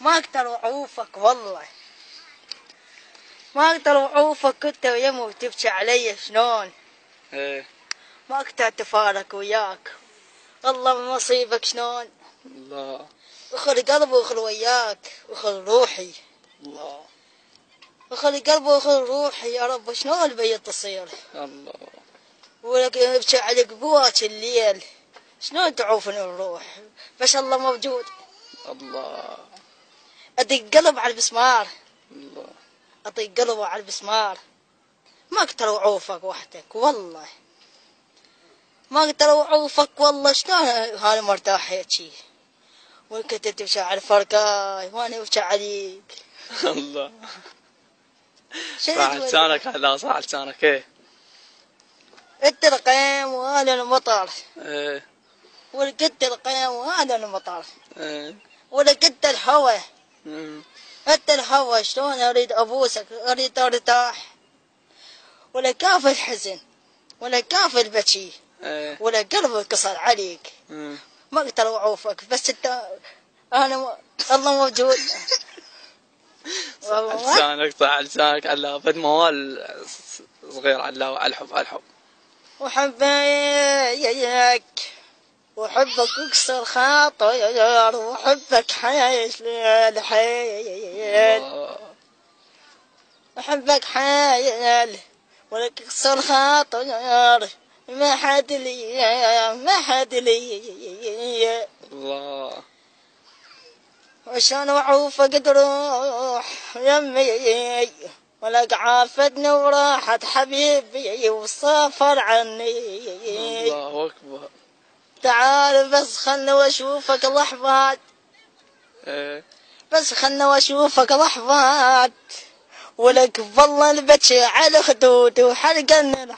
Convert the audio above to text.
ما اقدر اعوفك والله، ما اقدر اعوفك، كنت ويمه وتبكي علي شلون؟ ايه ما اقدر اتفارق وياك، والله من نصيبك شلون؟ الله اخلي قلبي واخلي وياك واخلي روحي، الله اخلي قلبي واخلي روحي يا رب، شلون البيت تصير؟ الله ولك يبكي عليك بواك الليل، شلون تعوفني الروح؟ بس الله موجود. الله ادق قلب على البسمار، الله اطيق قلبه على البسمار، ما اقدر اعوفك وحدك والله، ما اقدر اعوفك والله، شلون انا مرتاح هيجي وانت تمشي على الفرقاي وانا امشي عليك. الله شنو صح تقول؟ لسانك على صح لسانك. ايه انت القيم وانا المطر، ايه ولقيت القيم وانا المطر، ايه ولقيت الهوى، مم. انت الهوى، شلون اريد ابوسك، اريد ارتاح، ولا كاف الحزن ولا كاف البكي، ايه ولا قلبي قصر عليك، مم. ما اقدر اعوفك، بس انت الله موجود. صح لسانك صح لسانك على فد موال صغير على الحب على الحب. وحبيك وحبك اكسر خاطر، وحبك حيش للحيل، وحبك حيل ولك اكسر خاطر، ما حد لي ما حد لي. الله وشان اعوفك تروح يمي، ولك عافتني وراحت حبيبي وسافر عني. الله اكبر. تعال بس خلنا واشوفك لحظات، ايه بس خلنا واشوفك لحظات، ولك والله البكي على خدودي وحرقني